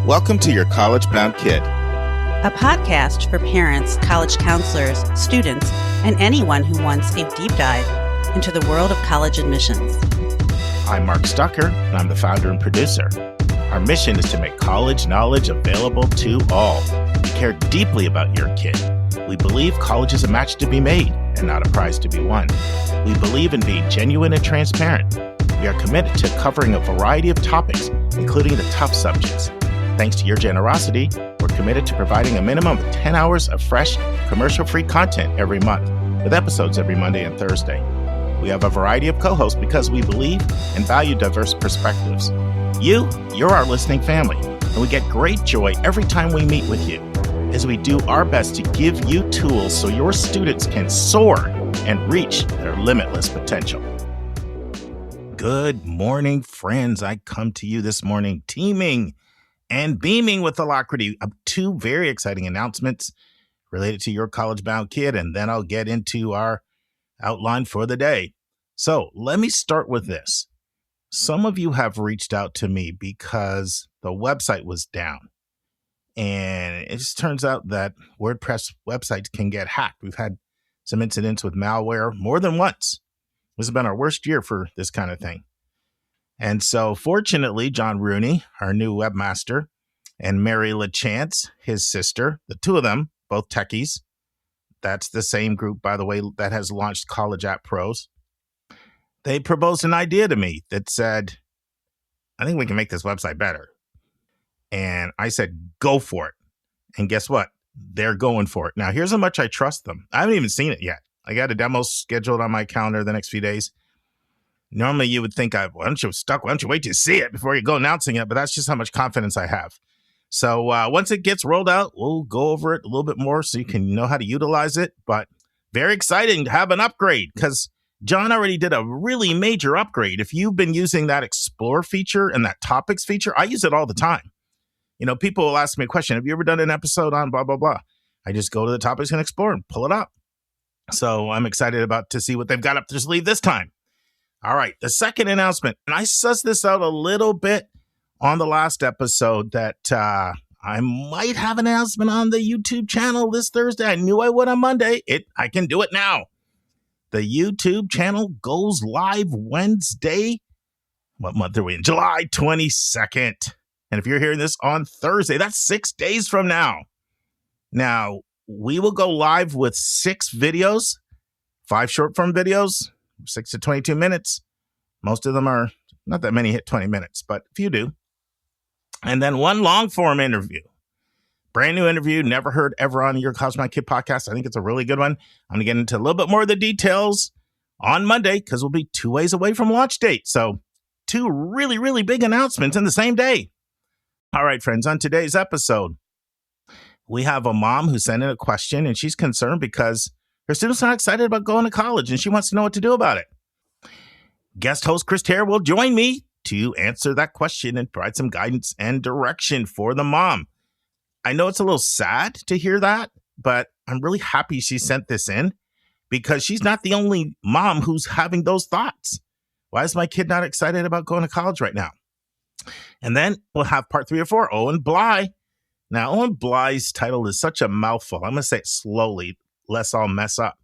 Welcome to Your College Bound Kid, a podcast for parents, college counselors, students, and anyone who wants a deep dive into the world of college admissions. I'm Mark Stucker, and I'm the founder and producer. Our mission is to make college knowledge available to all. We care deeply about your kid. We believe college is a match to be made and not a prize to be won. We believe in being genuine and transparent. We are committed to covering a variety of topics, including the tough subjects. Thanks to your generosity, we're committed to providing a minimum of 10 hours of fresh, commercial-free content every month, with episodes every Monday and Thursday. We have a variety of co-hosts because we believe and value diverse perspectives. You're our listening family, and we get great joy every time we meet with you, as we do our best to give you tools so your students can soar and reach their limitless potential. Good morning, friends. I come to you this morning teaming and beaming with alacrity of two very exciting announcements related to Your College Bound Kid, and then I'll get into our outline for the day. So let me start with this. Some of you have reached out to me because the website was down, and it just turns out that WordPress websites can get hacked. We've had some incidents with malware more than once. This has been our worst year for this kind of thing. And so fortunately, John Rooney, our new webmaster, and Mary LaChance, his sister, the two of them, both techies. That's the same group, by the way, that has launched College App Pros. They proposed an idea to me that said, I think we can make this website better. And I said, go for it. And guess what? They're going for it. Now, here's how much I trust them. I haven't even seen it yet. I got a demo scheduled on my calendar the next few days. Normally, you would think, why don't you wait to see it before you go announcing it? But that's just how much confidence I have. So once it gets rolled out, we'll go over it a little bit more so you can know how to utilize it. But very exciting to have an upgrade because John already did a really major upgrade. If you've been using that Explore feature and that Topics feature, I use it all the time. You know, people will ask me a question. Have you ever done an episode on blah, blah, blah? I just go to the Topics and Explore and pull it up. So I'm excited to see what they've got up their sleeve this time. All right, the second announcement, and I sussed this out a little bit on the last episode that I might have an announcement on the YouTube channel this Thursday. I knew I would on Monday. I can do it now. The YouTube channel goes live Wednesday. What month are we in? July 22nd. And if you're hearing this on Thursday, that's 6 days from now. Now, we will go live with 6 videos, 5 short-form videos, 6 to 22 minutes. Most of them are, not that many hit 20 minutes, but a few do. And then 1 long-form interview. Brand new interview, never heard ever on Your College Bound Kid podcast. I think it's a really good one. I'm going to get into a little bit more of the details on Monday because we'll be 2 ways away from launch date. So 2 really, really big announcements in the same day. All right, friends, on today's episode, we have a mom who sent in a question, and she's concerned because her students are not excited about going to college, and she wants to know what to do about it. Guest host Chris Teare will join me to answer that question and provide some guidance and direction for the mom. I know it's a little sad to hear that, but I'm really happy she sent this in because she's not the only mom who's having those thoughts. Why is my kid not excited about going to college right now? And then we'll have part 3 or 4, Owen Blight. Now, Owen Blight's title is such a mouthful. I'm going to say it slowly, lest I'll mess up.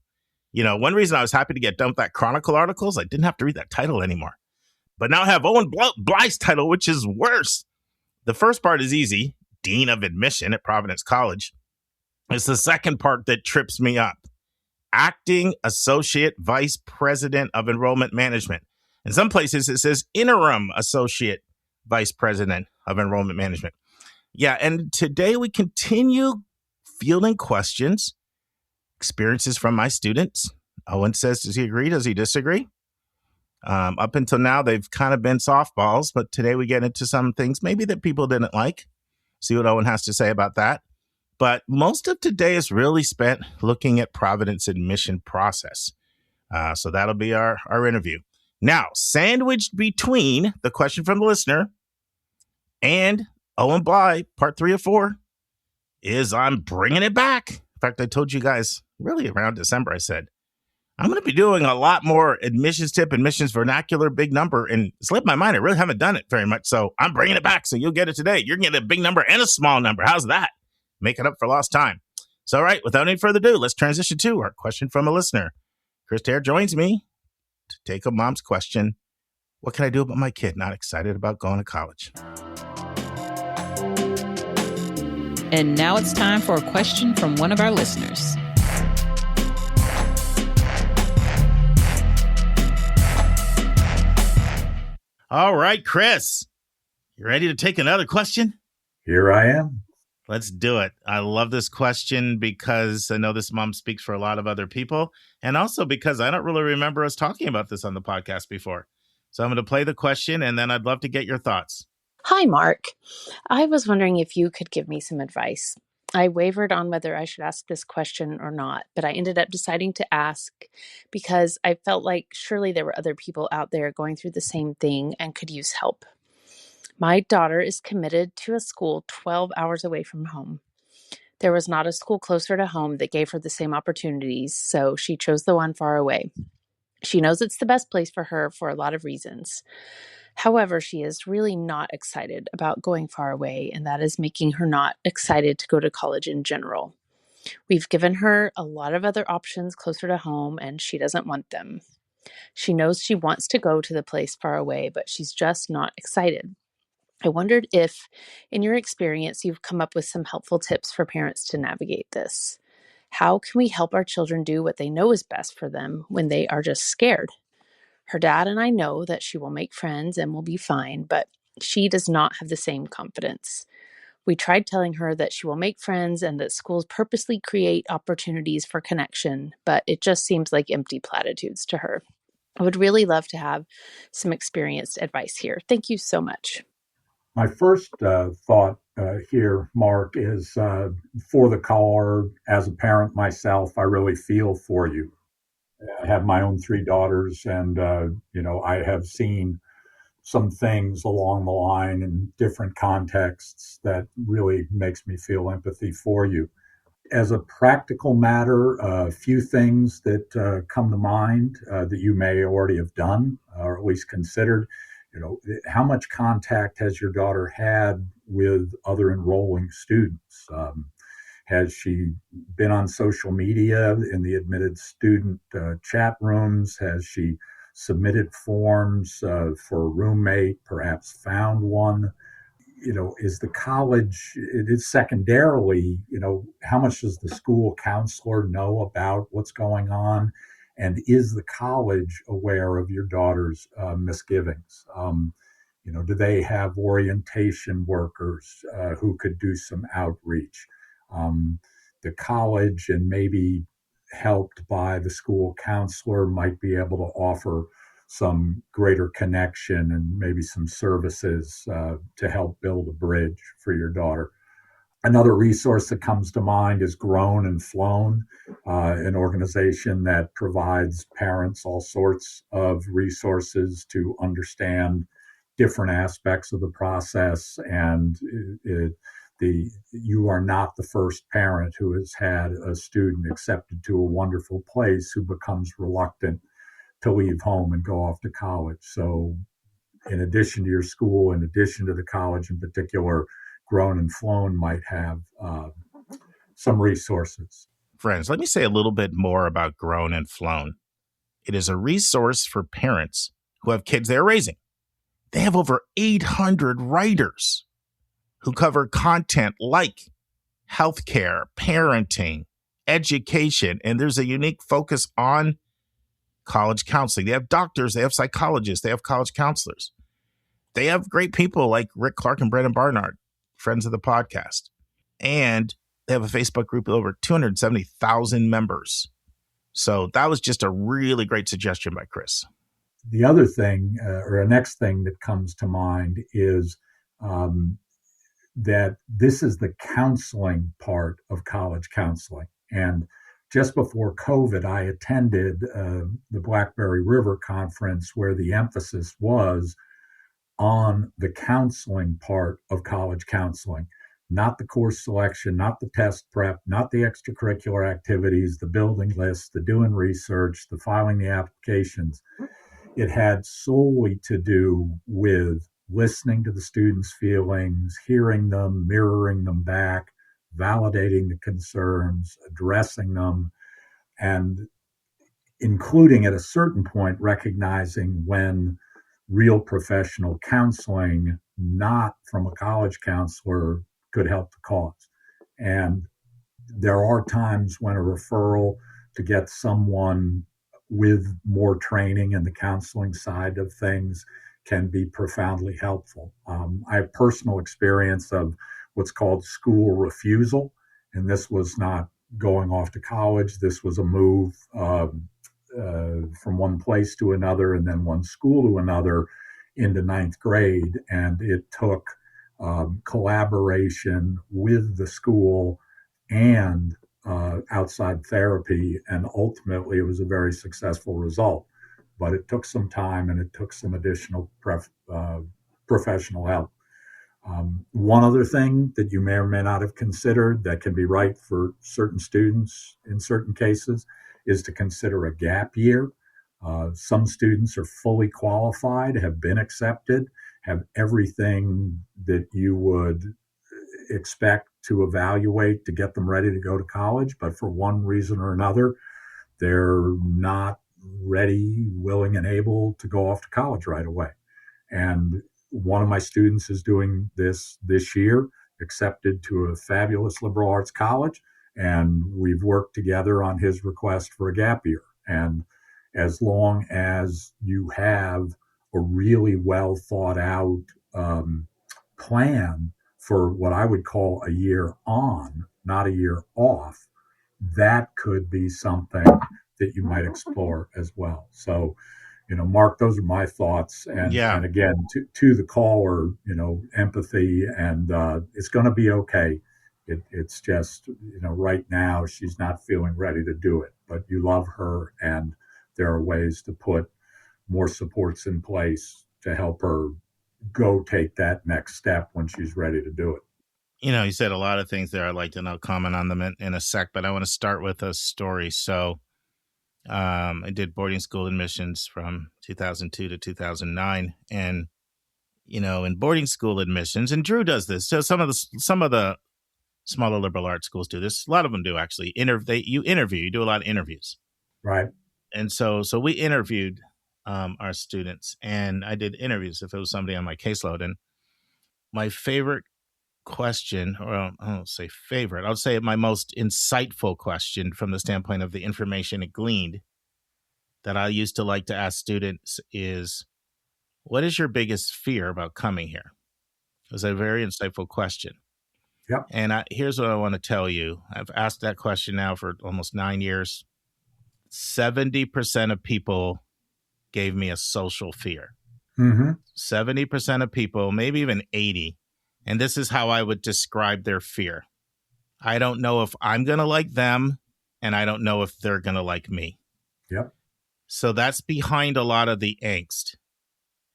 You know, one reason I was happy to get done with that Chronicle article is I didn't have to read that title anymore. But now I have Owen Blight's title, which is worse. The first part is easy, Dean of Admission at Providence College. It's the second part that trips me up. Acting Associate Vice President of Enrollment Management. In some places, it says Interim Associate Vice President of Enrollment Management. Yeah, and today we continue fielding questions, experiences from my students. Owen says, does he agree? Does he disagree? Up until now, they've kind of been softballs, but today we get into some things maybe that people didn't like. See what Owen has to say about that. But most of today is really spent looking at Providence admission process. So that'll be our interview. Now, sandwiched between the question from the listener and Owen Blight, part 3 or 4, is I'm bringing it back. In fact, I told you guys really around December, I said, I'm going to be doing a lot more admissions tip, admissions vernacular, big number, and it slipped my mind. I really haven't done it very much, so I'm bringing it back. So you'll get it today. You're getting a big number and a small number. How's that? Make it up for lost time. So, all right, without any further ado, let's transition to our question from a listener. Chris Teare joins me to take a mom's question. What can I do about my kid not excited about going to college? And now it's time for a question from one of our listeners. All right, Chris, you ready to take another question? Here I am. Let's do it. I love this question because I know this mom speaks for a lot of other people, and also because I don't really remember us talking about this on the podcast before. So I'm going to play the question, and then I'd love to get your thoughts. Hi, Mark. I was wondering if you could give me some advice. I wavered on whether I should ask this question or not, but I ended up deciding to ask because I felt like surely there were other people out there going through the same thing and could use help. My daughter is committed to a school 12 hours away from home. There was not a school closer to home that gave her the same opportunities, so she chose the one far away. She knows it's the best place for her for a lot of reasons. However, she is really not excited about going far away, and that is making her not excited to go to college in general. We've given her a lot of other options closer to home, and she doesn't want them. She knows she wants to go to the place far away, but she's just not excited. I wondered if, in your experience, you've come up with some helpful tips for parents to navigate this. How can we help our children do what they know is best for them when they are just scared? Her dad and I know that she will make friends and will be fine, but she does not have the same confidence. We tried telling her that she will make friends and that schools purposely create opportunities for connection, but it just seems like empty platitudes to her. I would really love to have some experienced advice here. Thank you so much. My first thought here, Mark, is for the caller. As a parent myself, I really feel for you. I have my own 3 daughters, and I have seen some things along the line in different contexts that really makes me feel empathy for you. As a practical matter, a few things that come to mind that you may already have done or at least considered. How much contact has your daughter had with other enrolling students? Has she been on social media in the admitted student chat rooms? Has she submitted forms for a roommate, perhaps found one? Is the college, it is secondarily, how much does the school counselor know about what's going on? And is the college aware of your daughter's misgivings? Do they have orientation workers who could do some outreach? The college, and maybe helped by the school counselor, might be able to offer some greater connection and maybe some services to help build a bridge for your daughter. Another resource that comes to mind is Grown and Flown, an organization that provides parents all sorts of resources to understand different aspects of the process. And you are not the first parent who has had a student accepted to a wonderful place who becomes reluctant to leave home and go off to college. So in addition to your school, in addition to the college in particular, Grown and Flown might have some resources. Friends, let me say a little bit more about Grown and Flown. It is a resource for parents who have kids they're raising. They have over 800 writers who cover content like healthcare, parenting, education, and there's a unique focus on college counseling. They have doctors, they have psychologists, they have college counselors. They have great people like Rick Clark and Brendan Barnard, friends of the podcast. And they have a Facebook group with over 270,000 members. So that was just a really great suggestion by Chris. The other thing, or the next thing that comes to mind is that this is the counseling part of college counseling. And just before COVID, I attended the Blackberry River Conference, where the emphasis was on the counseling part of college counseling, not the course selection, not the test prep, not the extracurricular activities, the building lists, the doing research, the filing the applications. It had solely to do with listening to the students' feelings, hearing them, mirroring them back, validating the concerns, addressing them, and including at a certain point recognizing when real professional counseling, not from a college counselor, could help the cause. And there are times when a referral to get someone with more training in the counseling side of things can be profoundly helpful. I have personal experience of what's called school refusal, and this was not going off to college. This was a move from one place to another and then one school to another into ninth grade. And it took collaboration with the school and outside therapy. And ultimately, it was a very successful result. But it took some time and it took some additional professional help. One other thing that you may or may not have considered that can be right for certain students in certain cases is to consider a gap year. Some students are fully qualified, have been accepted, have everything that you would expect to evaluate to get them ready to go to college, but for one reason or another, they're not ready, willing, and able to go off to college right away. And one of my students is doing this year, accepted to a fabulous liberal arts college, and we've worked together on his request for a gap year. And as long as you have a really well thought out plan for what I would call a year on, not a year off, that could be something that you might explore as well. So, Mark, those are my thoughts. And again, to the caller, empathy, and it's going to be okay. It's just, right now she's not feeling ready to do it, but you love her, and there are ways to put more supports in place to help her go take that next step when she's ready to do it. You said a lot of things there I'd like to know, comment on them in a sec, but I want to start with a story. So I did boarding school admissions from 2002 to 2009. And, in boarding school admissions, and Drew does this. So some of the smaller liberal arts schools do this. A lot of them do, actually. You do a lot of interviews. Right. And so we interviewed our students, and I did interviews if it was somebody on my caseload. And my favorite question, or I don't say favorite, I'll say my most insightful question from the standpoint of the information it gleaned that I used to like to ask students is, what is your biggest fear about coming here? It was a very insightful question. Yep. And here's what I want to tell you. I've asked that question now for almost 9 years. 70% of people gave me a social fear. Mm-hmm. 70% of people, maybe even 80%. And this is how I would describe their fear. I don't know if I'm going to like them, and I don't know if they're going to like me. Yep. So that's behind a lot of the angst.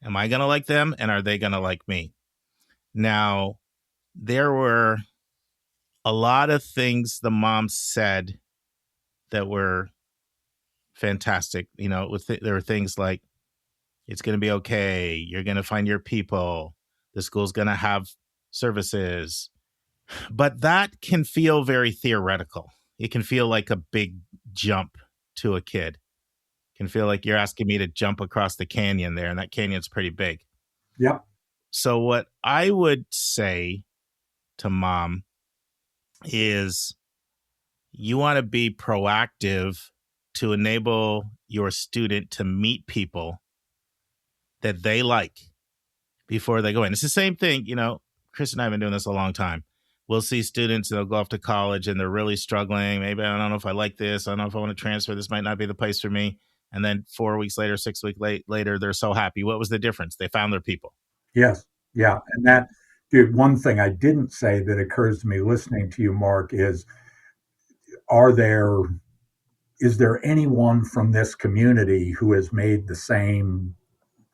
Am I going to like them, and are they going to like me? Now, there were a lot of things the mom said that were fantastic. There were things like, it's going to be okay. You're going to find your people. The school's going to have services. But that can feel very theoretical. It can feel like a big jump to a kid. It can feel like you're asking me to jump across the canyon there, and that canyon's pretty big. Yep. So what I would say to mom is, you want to be proactive to enable your student to meet people that they like before they go in. It's the same thing, Chris and I have been doing this a long time. We'll see students, they'll go off to college and they're really struggling. Maybe I don't know if I like this. I don't know if I want to transfer. This might not be the place for me. And then 4 weeks later, 6 weeks later, they're so happy. What was the difference? They found their people. Yes. Yeah. And that, dude, one thing I didn't say that occurs to me listening to you, Mark, is there anyone from this community who has made the same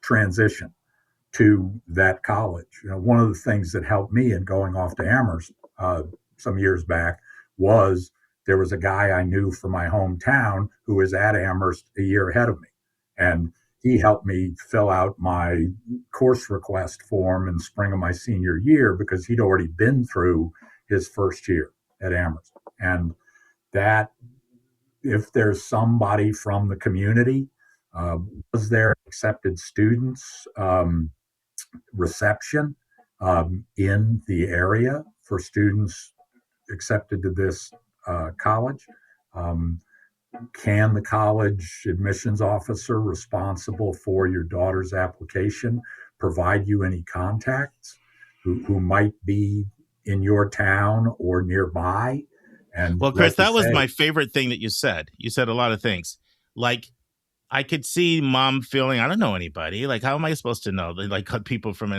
transition to that college? One of the things that helped me in going off to Amherst some years back was there was a guy I knew from my hometown who was at Amherst a year ahead of me. And he helped me fill out my course request form in spring of my senior year because he'd already been through his first year at Amherst. And that, if there's somebody from the community, was there accepted students reception in the area for students accepted to this college? Can the college admissions officer responsible for your daughter's application provide you any contacts who might be in your town or nearby? And well, Chris, that was my favorite thing that you said. You said a lot of things. Like, I could see mom feeling, I don't know anybody. Like, how am I supposed to know? Like, people from,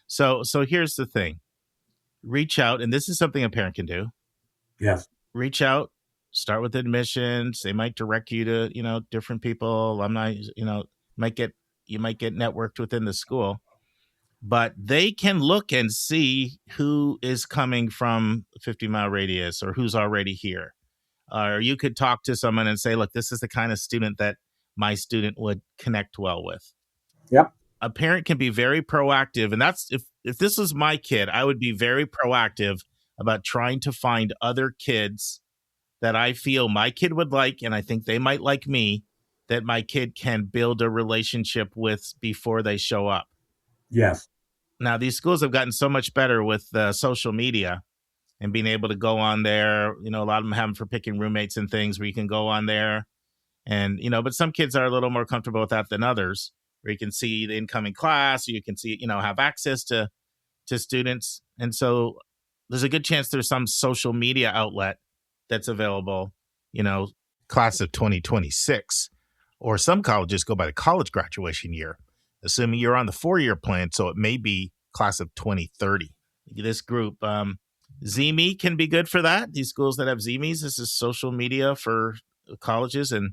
So here's the thing. Reach out, and this is something a parent can do. Yes. Reach out, start with admissions. They might direct you to, different people, alumni, you might get networked within the school. But they can look and see who is coming from a 50-mile radius or who's already here. Or you could talk to someone and say, look, this is the kind of student that my student would connect well with. Yep. A parent can be very proactive. And that's, if this was my kid, I would be very proactive about trying to find other kids that I feel my kid would like, and I think they might like me, that my kid can build a relationship with before they show up. Yes. Now, these schools have gotten so much better with social media and being able to go on there. A lot of them have them for picking roommates and things where you can go on there. And, but some kids are a little more comfortable with that than others, where you can see the incoming class, or you can see, have access to students. And so there's a good chance there's some social media outlet that's available, class of 2026, or some colleges go by the college graduation year, assuming you're on the 4-year plan. So it may be class of 2030. This group, ZME can be good for that. These schools that have ZMEs, this is social media for colleges, and,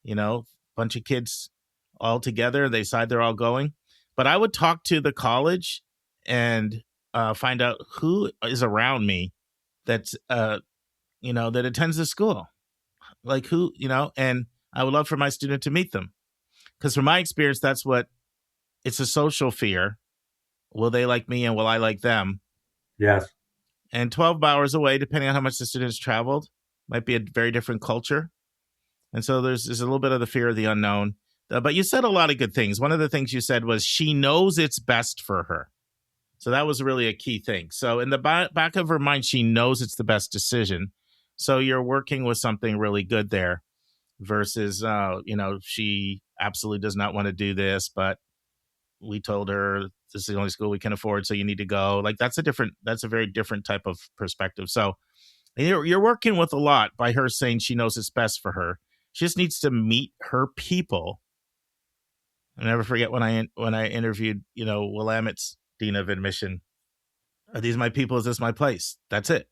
a bunch of kids all together, they decide they're all going. But I would talk to the college and find out who is around me that's, that attends the school, like who, and I would love for my student to meet them. Because from my experience, it's a social fear. Will they like me and will I like them? Yes. And 12 hours away, depending on how much the students traveled, might be a very different culture. And so there's a little bit of the fear of the unknown. But you said a lot of good things. One of the things you said was she knows it's best for her. So that was really a key thing. So in the back of her mind, she knows it's the best decision. So you're working with something really good there versus, she absolutely does not want to do this, but we told her this is the only school we can afford, so you need to go. Like, that's a very different type of perspective. So you're working with a lot by her saying she knows it's best for her. She just needs to meet her people. I'll never forget when I interviewed, Willamette's dean of admission. Are these my people? Is this my place? That's it.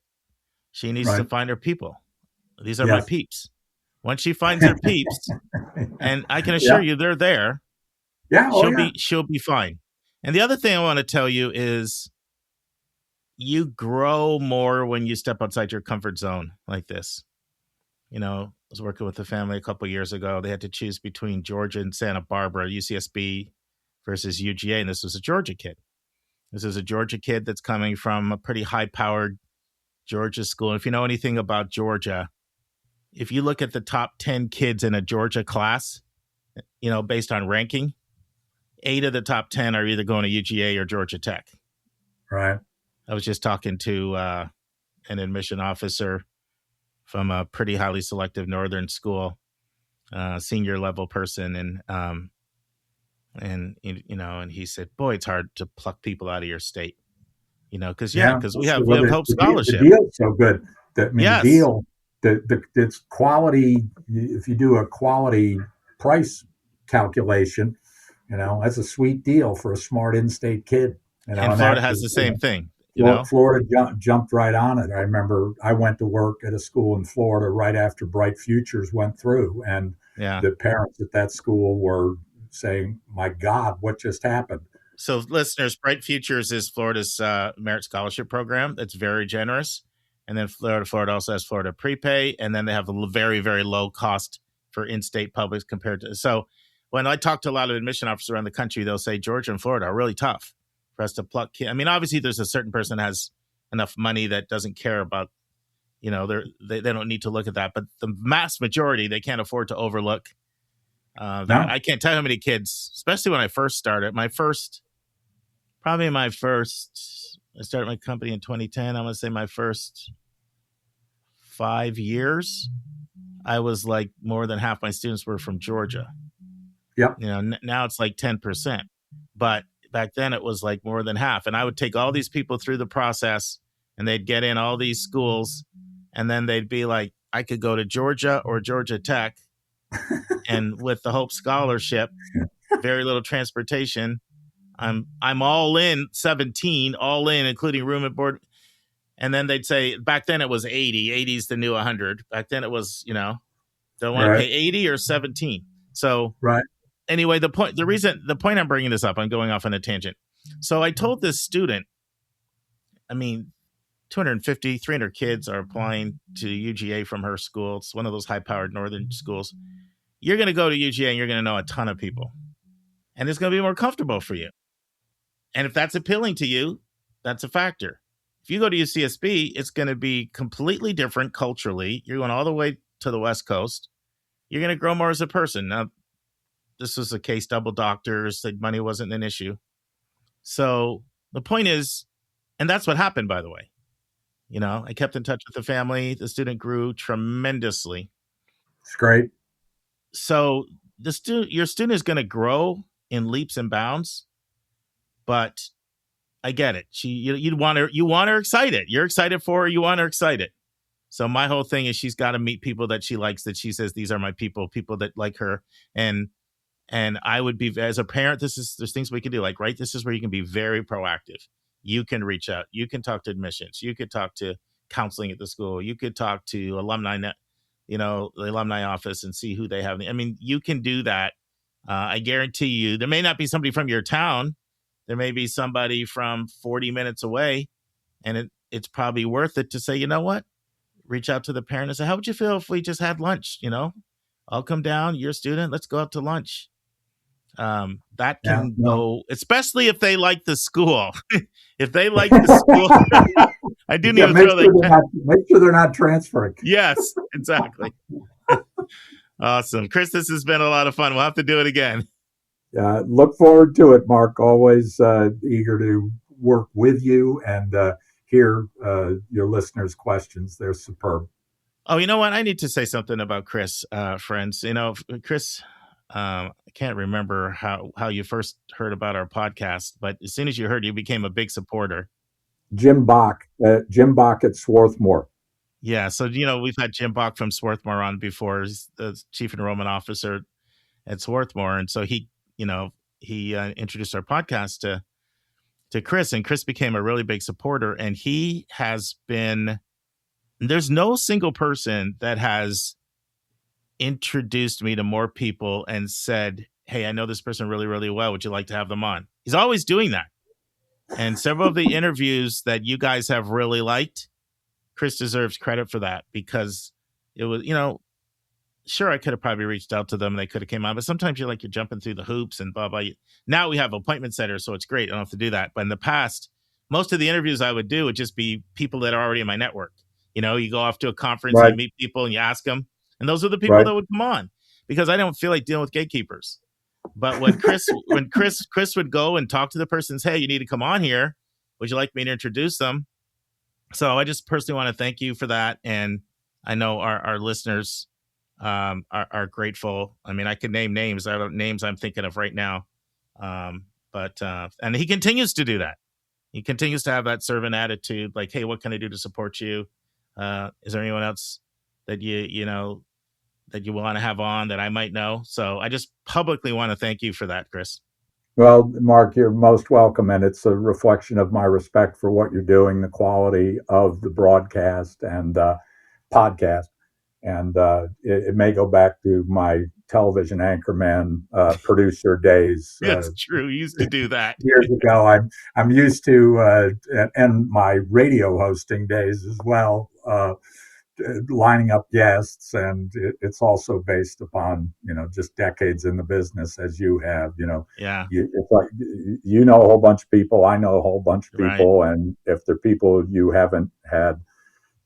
She needs to find her people. These are my peeps. Once she finds her peeps, and I can assure you they're there, she'll be fine. And the other thing I want to tell you is you grow more when you step outside your comfort zone like this. I was working with a family a couple of years ago. They had to choose between Georgia and Santa Barbara, UCSB versus UGA, and this was a Georgia kid. This is a Georgia kid that's coming from a pretty high-powered Georgia school. And if you know anything about Georgia, if you look at the top 10 kids in a Georgia class, based on ranking, 8 of the top 10 are either going to UGA or Georgia Tech. Right. I was just talking to an admission officer from a pretty highly selective northern school, senior level person, and he said, "Boy, it's hard to pluck people out of your state." Because we have Hope Scholarship. The deal's so good. The deal, it's quality. If you do a quality price calculation, that's a sweet deal for a smart in-state kid. And Florida has the same thing. Florida jumped right on it. I remember I went to work at a school in Florida right after Bright Futures went through, and the parents at that school were saying, "My God, what just happened?" So, listeners, Bright Futures is Florida's merit scholarship program. It's very generous. And then Florida also has Florida Prepay. And then they have a very, very low cost for in-state publics compared to. So, when I talk to a lot of admission officers around the country, they'll say Georgia and Florida are really tough for us to pluck kids. I mean, obviously, there's a certain person that has enough money that doesn't care about, they don't need to look at that. But the mass majority, they can't afford to overlook that. No. I can't tell how many kids, especially when I first started. I started my company in 2010. I'm going to say my first 5 years, I was like more than half my students were from Georgia. Yep. Now it's like 10%, but back then it was like more than half. And I would take all these people through the process and they'd get in all these schools and then they'd be like, I could go to Georgia or Georgia Tech. And with the Hope Scholarship, very little transportation, I'm all in 17, all in, including room and board. And then they'd say, back then it was 80. 80 is the new 100. Back then it was, don't want to pay 80 or 17. So anyway, the point I'm bringing this up, I'm going off on a tangent. So I told this student, 250, 300 kids are applying to UGA from her school. It's one of those high-powered northern schools. You're going to go to UGA and you're going to know a ton of people. And it's going to be more comfortable for you. And if that's appealing to you, that's a factor. If you go to UCSB, it's going to be completely different culturally. You're going all the way to the West Coast. You're going to grow more as a person. Now, this was a case, double doctors, that money wasn't an issue. So the point is, and that's what happened, by the way. I kept in touch with the family. The student grew tremendously. It's great. So your student is going to grow in leaps and bounds. But I get it. You want her excited. You're excited for her. You want her excited. So my whole thing is she's got to meet people that she likes, that she says, these are my people that like her. And I would be, as a parent, there's things we can do. Like, right, this is where you can be very proactive. You can reach out. You can talk to admissions. You could talk to counseling at the school. You could talk to alumni, the alumni office and see who they have. You can do that. I guarantee you, there may not be somebody from your town. There may be somebody from 40 minutes away, and it's probably worth it to say, you know what? Reach out to the parent and say, how would you feel if we just had lunch? I'll come down. You're a student. Let's go out to lunch. That can go, especially if they like the school. If they like the school, I do need to throw that. Make sure they're not transferring. Yes, exactly. Awesome. Chris, this has been a lot of fun. We'll have to do it again. Look forward to it, Mark. Always eager to work with you and hear your listeners' questions. They're superb. Oh, you know what? I need to say something about Chris, friends. Chris, I can't remember how you first heard about our podcast, but as soon as you heard, you became a big supporter. Jim Bach at Swarthmore. Yeah. So, we've had Jim Bach from Swarthmore on before. He's the chief enrollment officer at Swarthmore. And so he introduced our podcast to Chris, and Chris became a really big supporter. And he has been, there's no single person that has introduced me to more people and said, hey, I know this person really, really well. Would you like to have them on? He's always doing that. And several of the interviews that you guys have really liked, Chris deserves credit for that, because it was, sure, I could have probably reached out to them and they could have came on, but sometimes you're jumping through the hoops and blah, blah. Now we have appointment setters, so it's great. I don't have to do that. But in the past, most of the interviews I would do would just be people that are already in my network. You go off to a conference, and you meet people and you ask them. And those are the people that would come on, because I don't feel like dealing with gatekeepers. But when Chris would go and talk to the person, say, hey, you need to come on here. Would you like me to introduce them? So I just personally want to thank you for that. And I know our listeners are grateful. I could name names. I don't names I'm thinking of right now. But and he continues to do that. He continues to have that servant attitude, like, hey, what can I do to support you? Is there anyone else that you want to have on that I might know? So I just publicly want to thank you for that, Chris. Well, Mark, you're most welcome, and it's a reflection of my respect for what you're doing, the quality of the broadcast and podcast. And it may go back to my television anchorman producer days. It's true. You used to do that. Years ago. I'm used to and my radio hosting days as well, lining up guests, and it's also based upon just decades in the business as you have. Yeah. It's like you know a whole bunch of people, I know a whole bunch of people, right. And if they're people you haven't had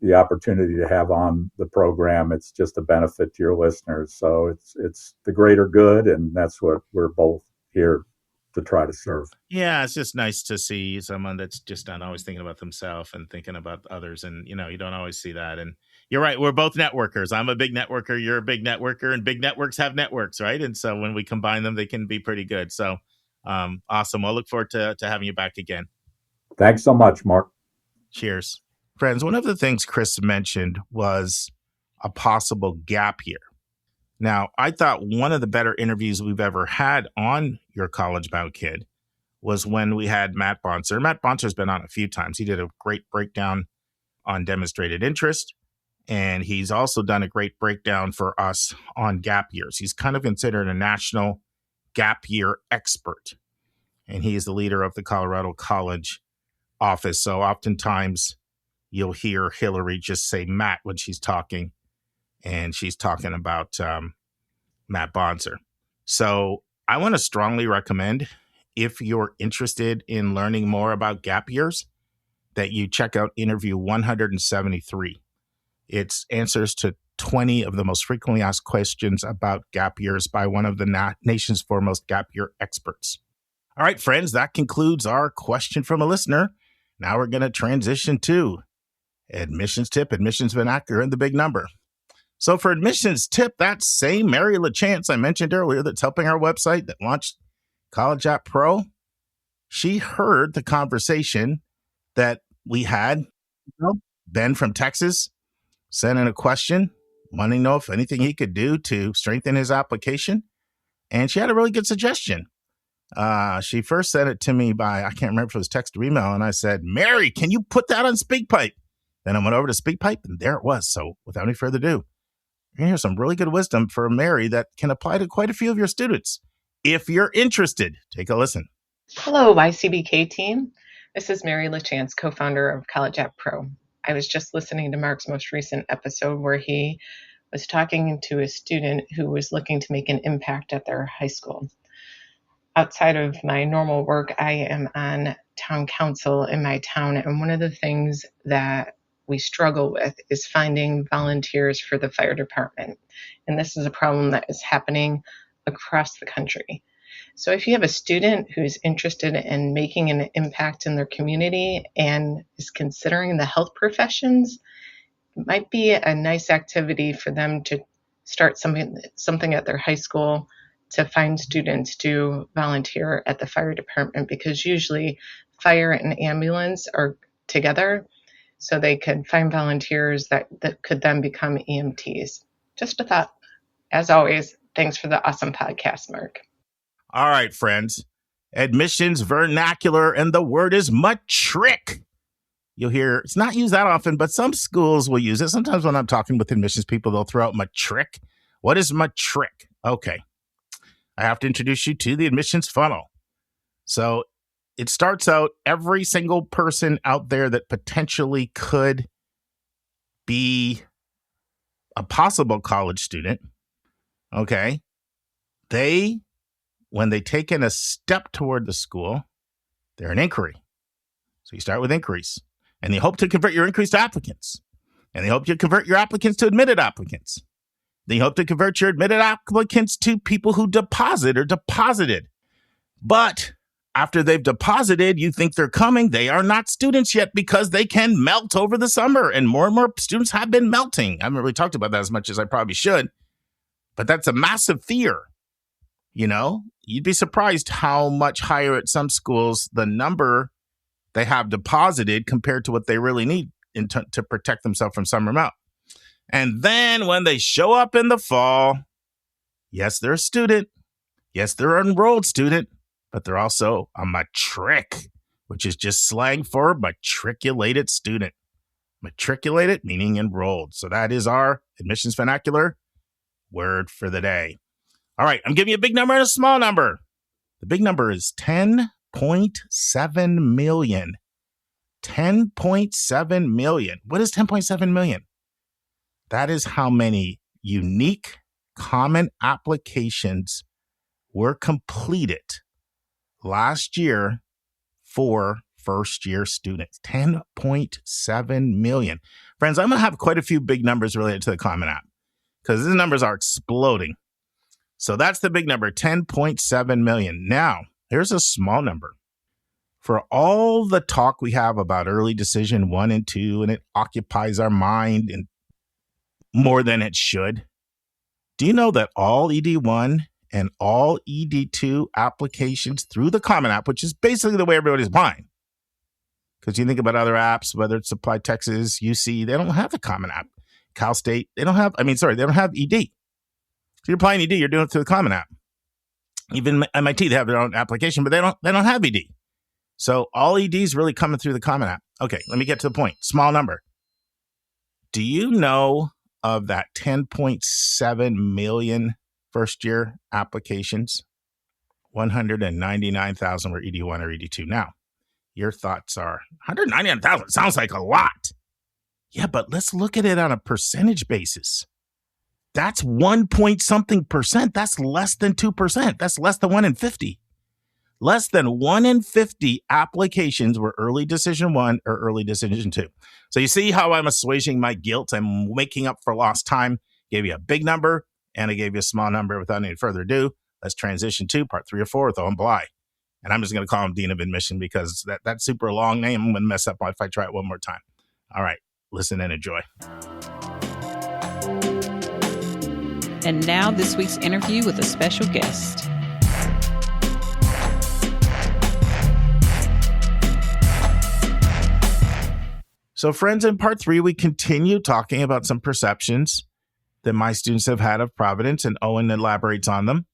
the opportunity to have on the program, it's just a benefit to your listeners. So it's the greater good, and that's what we're both here to try to serve. Yeah, it's just nice to see someone that's just not always thinking about themselves and thinking about others. And, you don't always see that. And you're right. We're both networkers. I'm a big networker. You're a big networker, and big networks have networks, right? And so when we combine them, they can be pretty good. So awesome. I'll look forward to having you back again. Thanks so much, Mark. Cheers. Friends, one of the things Chris mentioned was a possible gap year. Now, I thought one of the better interviews we've ever had on Your College Bound Kid was when we had Matt Bonser. Matt Bonser's been on a few times. He did a great breakdown on demonstrated interest, and he's also done a great breakdown for us on gap years. He's kind of considered a national gap year expert, and he is the leader of the Colorado College office. So oftentimes you'll hear Hillary just say Matt when she's talking, and she's talking about Matt Bonser. So I want to strongly recommend, if you're interested in learning more about gap years, that you check out interview 173. It's answers to 20 of the most frequently asked questions about gap years by one of the nation's foremost gap year experts. All right, friends, that concludes our question from a listener. Now we're going to transition to admissions tip, admissions vernacular, and the big number. So for admissions tip, that same Mary LaChance I mentioned earlier that's helping our website that launched College App Pro, she heard the conversation that we had. Ben from Texas sent in a question, wanting to know if anything he could do to strengthen his application. And she had a really good suggestion. She first sent it to me by, I can't remember if it was text or email, and I said, Mary, can you put that on SpeakPipe? Then I went over to SpeakPipe, and there it was. So without any further ado, you're going to hear some really good wisdom from Mary that can apply to quite a few of your students. If you're interested, take a listen. Hello, YCBK team. This is Mary LaChance, co-founder of College App Pro. I was just listening to Mark's most recent episode where he was talking to a student who was looking to make an impact at their high school. Outside of my normal work, I am on town council in my town, and one of the things that we struggle with is finding volunteers for the fire department. And this is a problem that is happening across the country. So if you have a student who's interested in making an impact in their community and is considering the health professions, it might be a nice activity for them to start something at their high school to find students to volunteer at the fire department, because usually fire and ambulance are together. So they could find volunteers that could then become EMTs. Just a thought. As always, thanks for the awesome podcast, Mark. All right, friends. Admissions vernacular, and the word is matric. You'll hear it's not used that often, but some schools will use it. Sometimes when I'm talking with admissions people, they'll throw out matric. What is matric? Okay. I have to introduce you to the admissions funnel. So it starts out every single person out there that potentially could be a possible college student. Okay. When they take in a step toward the school, they're an inquiry. So you start with inquiries, and you hope to convert your inquiries to applicants, and you hope you convert your applicants to admitted applicants. Then you hope to convert your admitted applicants to people who deposit or deposited. But after they've deposited, you think they're coming. They are not students yet because they can melt over the summer, and more students have been melting. I haven't really talked about that as much as I probably should, but that's a massive fear. You'd be surprised how much higher at some schools the number they have deposited compared to what they really need to protect themselves from summer melt. And then when they show up in the fall, yes, they're a student. Yes, they're an enrolled student, but they're also a matric, which is just slang for matriculated student. Matriculated, meaning enrolled. So that is our admissions vernacular word for the day. All right, I'm giving you a big number and a small number. The big number is 10.7 million. 10.7 million. What is 10.7 million? That is how many unique common applications were completed last year for first-year students. 10.7 million. Friends, I'm going to have quite a few big numbers related to the Common App because these numbers are exploding. So that's the big number, 10.7 million. Now, here's a small number. For all the talk we have about early decision 1 and 2, and it occupies our mind and more than it should, do you know that all ED1 and all ED2 applications through the Common App, which is basically the way everybody's applying, because you think about other apps, whether it's Apply Texas, UC, they don't have the Common App. Cal State, they don't have ED. So you're applying ED, you're doing it through the Common App. Even MIT, they have their own application, but they don't have ED. So all ED is really coming through the Common App. Okay, let me get to the point. Small number. Do you know of that 10.7 million first-year applications? 199,000 were ED1 or ED2. Now, your thoughts are 199,000 sounds like a lot. Yeah, but let's look at it on a percentage basis. That's 1 point something percent. That's less than 2%. That's less than 1 in 50. Less than 1 in 50 applications were early decision 1 or early decision 2. So you see how I'm assuaging my guilt. I'm making up for lost time. Gave you a big number and I gave you a small number. Without any further ado, let's transition to part 3 or 4 with Owen Blight. And I'm just going to call him Dean of Admission because that's super long name. I'm going to mess up if I try it one more time. All right, listen and enjoy. And now this week's interview with a special guest. So friends, in part 3, we continue talking about some perceptions that my students have had of Providence, and Owen elaborates on them.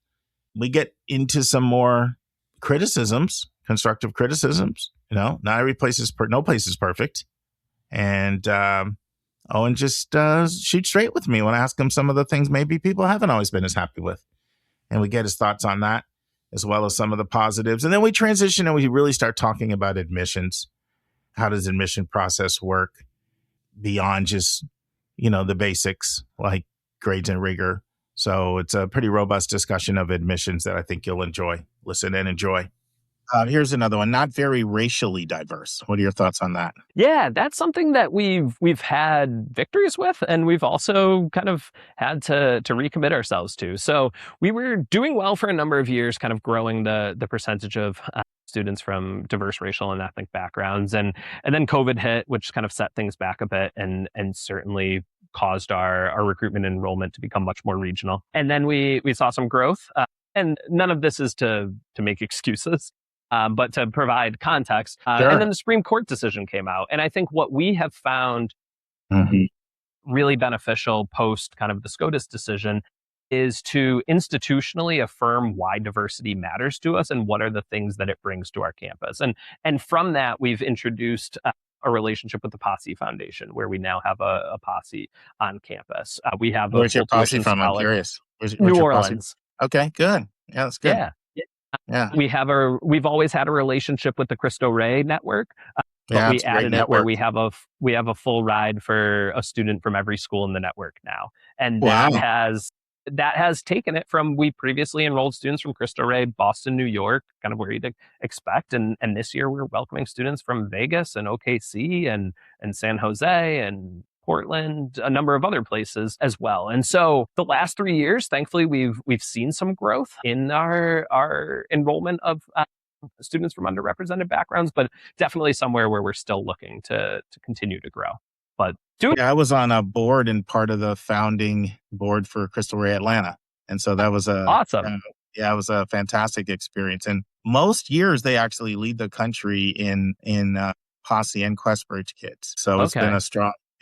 We get into some more criticisms, constructive criticisms. Not every place is no place is perfect. And Owen just shoots straight with me when I ask him some of the things maybe people haven't always been as happy with. And we get his thoughts on that, as well as some of the positives. And then we transition and we really start talking about admissions. How does admission process work beyond just, the basics like grades and rigor? So it's a pretty robust discussion of admissions that I think you'll enjoy. Listen and enjoy. Here's another one, not very racially diverse. What are your thoughts on that? Yeah, that's something that we've had victories with, and we've also kind of had to recommit ourselves to. So we were doing well for a number of years, kind of growing the percentage of students from diverse racial and ethnic backgrounds. And then COVID hit, which kind of set things back a bit and certainly caused our recruitment and enrollment to become much more regional. And then we saw some growth. And none of this is to make excuses, but to provide context. Sure. And then the Supreme Court decision came out. And I think what we have found really beneficial post kind of the SCOTUS decision is to institutionally affirm why diversity matters to us and what are the things that it brings to our campus. And from that, we've introduced a relationship with the Posse Foundation, where we now have a posse on campus. We have Where's your posse from? I'm curious. New Orleans. Okay, good. Yeah, that's good. Yeah. We've always had a relationship with the Cristo Rey network. But we added it where we have a full ride for a student from every school in the network now. And that has taken it from, we previously enrolled students from Cristo Rey, Boston, New York, kind of where you'd expect. And this year we're welcoming students from Vegas and OKC and San Jose and Portland, a number of other places as well. And so the last 3 years, thankfully, we've seen some growth in our enrollment of students from underrepresented backgrounds, but definitely somewhere where we're still looking to continue to grow. But I was on a board and part of the founding board for Cristo Rey Atlanta. And so that was awesome. It was a fantastic experience. And most years they actually lead the country in Posse and Quest Bridge kids. So it's been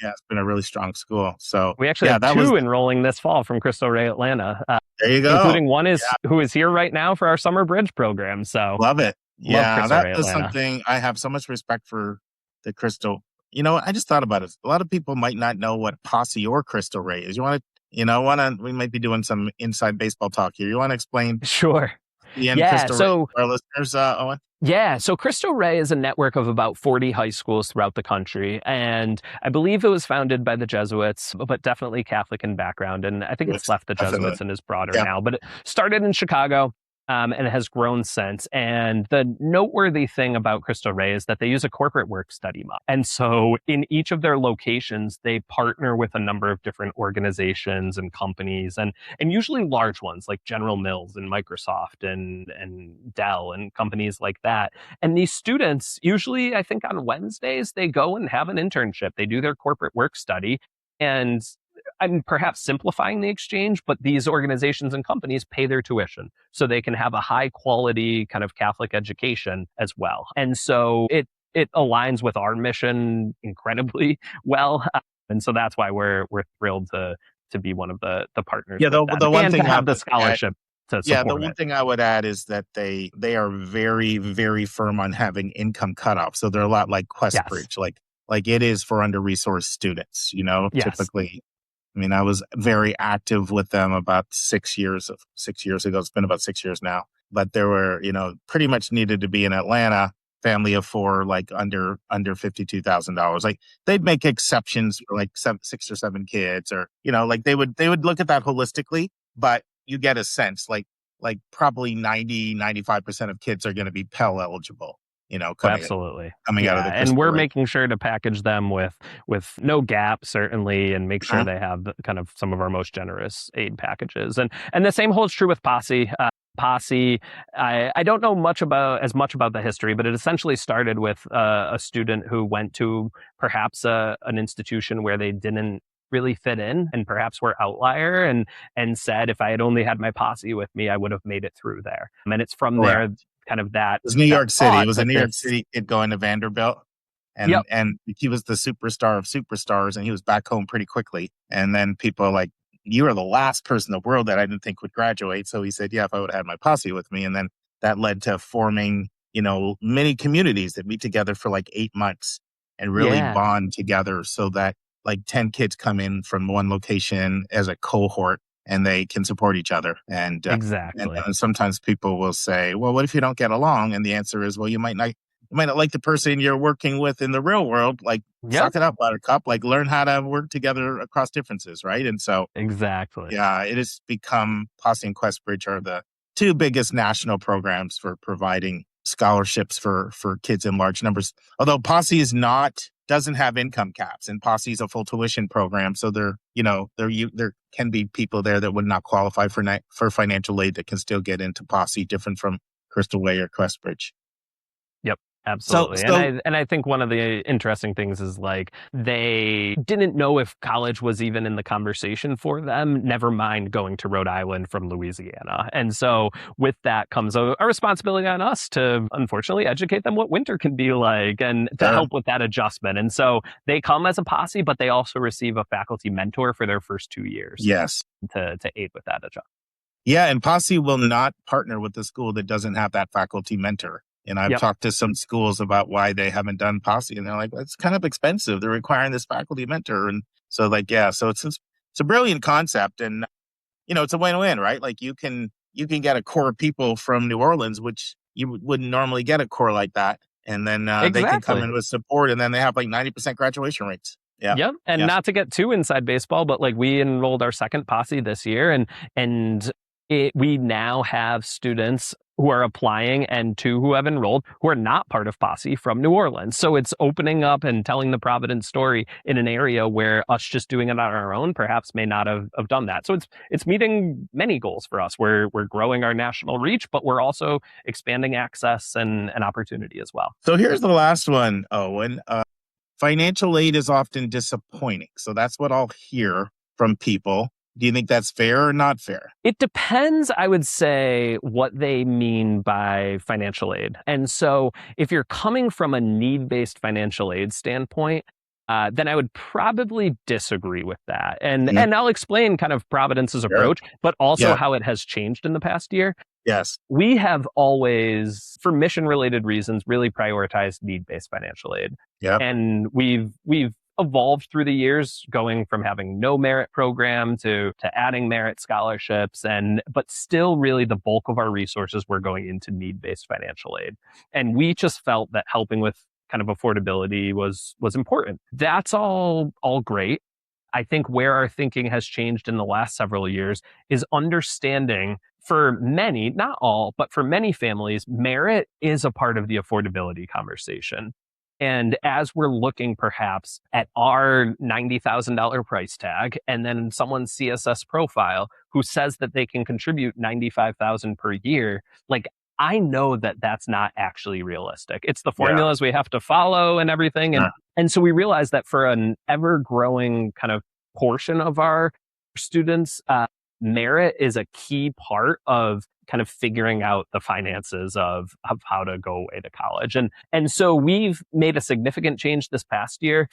it's been a really strong school. So we actually have two enrolling this fall from Cristo Rey Atlanta. There you go. Including one who is here right now for our summer bridge program. So love it. Love Cristo Rey that is Atlanta. Something I have so much respect for the Cristo I just thought about it. A lot of people might not know what Posse or Crystal Ray is. We might be doing some inside baseball talk here. You want to explain? Sure. Crystal Ray to our listeners, Owen? Yeah, so Cristo Rey is a network of about 40 high schools throughout the country, and I believe it was founded by the Jesuits, but definitely Catholic in background, and I think it's left the Jesuits and is broader now, but it started in Chicago, and it has grown since. And the noteworthy thing about Cristo Rey is that they use a corporate work study model. And so in each of their locations, they partner with a number of different organizations and companies, and usually large ones like General Mills and Microsoft and Dell and companies like that. And these students, usually I think on Wednesdays, they go and have an internship. They do their corporate work study, and I'm perhaps simplifying the exchange, but these organizations and companies pay their tuition so they can have a high quality kind of Catholic education as well. And so it aligns with our mission incredibly well. And so that's why we're thrilled to be one of the partners. Yeah, the one thing to have the scholarship to support Yeah, the one thing I would add is that they are very, very firm on having income cutoffs. So they're a lot like Questbridge, like it is for under-resourced students, typically. I mean, I was very active with them about 6 years ago. It's been about 6 years now. But there were, pretty much needed to be in Atlanta, family of four, like under $52,000. Like they'd make exceptions for like 6 or 7 kids, or, like they would look at that holistically, but you get a sense like probably 95% of kids are going to be Pell eligible. Absolutely coming out of the and we're making sure to package them with no gap, certainly, and make sure they have kind of some of our most generous aid packages. And the same holds true with Posse. Posse, I don't know as much about the history, but it essentially started with a student who went to perhaps an institution where they didn't really fit in and perhaps were outlier, and said, if I had only had my Posse with me, I would have made it through there. And it's from there kind of that. It was New York City. It was a New York City kid going to Vanderbilt. And and he was the superstar of superstars, and he was back home pretty quickly. And then people are like, you are the last person in the world that I didn't think would graduate. So he said, yeah, if I would have had my Posse with me. And then that led to forming, many communities that meet together for like 8 months and really bond together, so that like 10 kids come in from one location as a cohort, and they can support each other. And exactly. And sometimes people will say, well, what if you don't get along? And the answer is, well, you might not like the person you're working with in the real world. Like, suck it up, buttercup. Like, learn how to work together across differences, right? And so, exactly. Yeah, it has become, Posse and Questbridge are the 2 biggest national programs for providing scholarships for kids in large numbers. Although Posse doesn't have income caps, and Posse is a full tuition program. So there can be people there that would not qualify for financial aid that can still get into Posse, different from Crystal Ray or Questbridge. Yep. Absolutely. And I think one of the interesting things is like they didn't know if college was even in the conversation for them, never mind going to Rhode Island from Louisiana. And so with that comes a responsibility on us to, unfortunately, educate them what winter can be like and to help with that adjustment. And so they come as a Posse, but they also receive a faculty mentor for their first 2 years. Yes. To aid with that adjustment. Yeah, and Posse will not partner with the school that doesn't have that faculty mentor. And I've talked to some schools about why they haven't done Posse, and they're like, it's kind of expensive. They're requiring this faculty mentor. And so so it's a brilliant concept, and, it's a win-win, right? Like you can get a core of people from New Orleans, which you wouldn't normally get a core like that. And then they can come in with support, and then they have like 90% graduation rates. Yeah. Yep. And not to get too inside baseball, but like we enrolled our second Posse this year, and we now have students who are applying and 2 who have enrolled who are not part of Posse from New Orleans. So it's opening up and telling the Providence story in an area where us just doing it on our own perhaps may not have done that. So it's meeting many goals for us. We're growing our national reach, but we're also expanding access and opportunity as well. So here's the last one, Owen. Financial aid is often disappointing. So that's what I'll hear from people. Do you think that's fair or not fair? It depends, I would say, what they mean by financial aid. And so if you're coming from a need-based financial aid standpoint, then I would probably disagree with that. And I'll explain kind of Providence's approach, but also how it has changed in the past year. Yes. We have always, for mission-related reasons, really prioritized need-based financial aid. Yep. And we've evolved through the years, going from having no merit program to adding merit scholarships, but still really the bulk of our resources were going into need-based financial aid. And we just felt that helping with kind of affordability was important. That's all great. I think where our thinking has changed in the last several years is understanding, for many, not all, but for many families, merit is a part of the affordability conversation. And as we're looking perhaps at our $90,000 price tag, and then someone's CSS profile who says that they can contribute $95,000 per year, like, I know that that's not actually realistic. It's the formulas we have to follow and everything. And so we realize that for an ever-growing kind of portion of our students, merit is a key part of kind of figuring out the finances of how to go away to college. And so we've made a significant change this past year.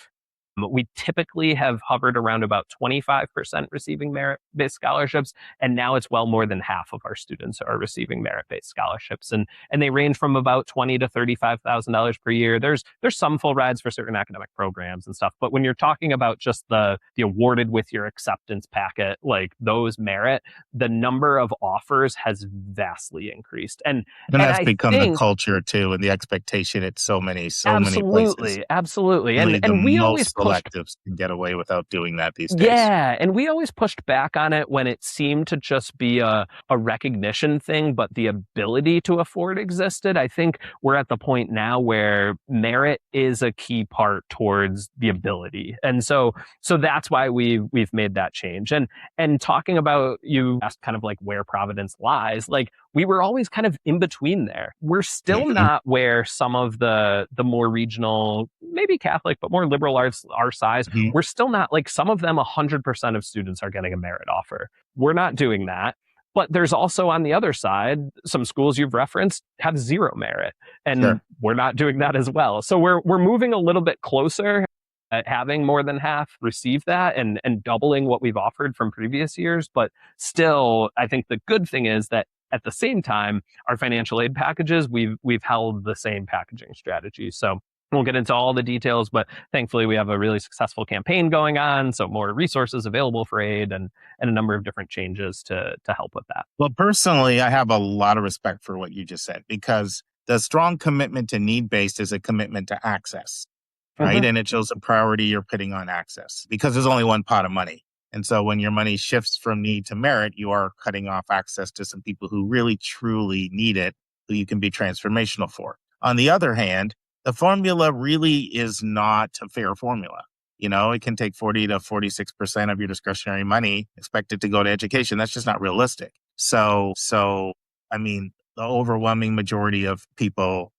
We typically have hovered around about 25% receiving merit-based scholarships, and now it's well more than half of our students are receiving merit-based scholarships, and they range from about $20,000 to $35,000 per year. There's some full rides for certain academic programs and stuff, but when you're talking about just the awarded with your acceptance packet, like those merit, the number of offers has vastly increased, and that's become the culture too, and the expectation at so many places. Absolutely, and we always electives can get away without doing that these days. Yeah, and we always pushed back on it when it seemed to just be a recognition thing, but the ability to afford existed. I think we're at the point now where merit is a key part towards the ability. And so that's why we've made that change. And talking about, you asked kind of like where Providence lies, like we were always kind of in between there. We're still not where some of the more regional, maybe Catholic, but more liberal arts our size, we're still not, like some of them 100% of students are getting a merit offer. We're not doing that. But there's also on the other side, some schools you've referenced have zero merit, and we're not doing that as well. So we're moving a little bit closer at having more than half receive that and doubling what we've offered from previous years. But still, I think the good thing is that at the same time, our financial aid packages, we've held the same packaging strategy. So we'll get into all the details, but thankfully we have a really successful campaign going on, so more resources available for aid and a number of different changes to help with that. Well, personally, I have a lot of respect for what you just said, because the strong commitment to need-based is a commitment to access, right? And it shows the priority you're putting on access, because there's only one pot of money. And so when your money shifts from need to merit, you are cutting off access to some people who really, truly need it, who you can be transformational for. On the other hand, the formula really is not a fair formula. You know, it can take 40 to 46% of your discretionary money expected to go to education. That's just not realistic. So, I mean, the overwhelming majority of people,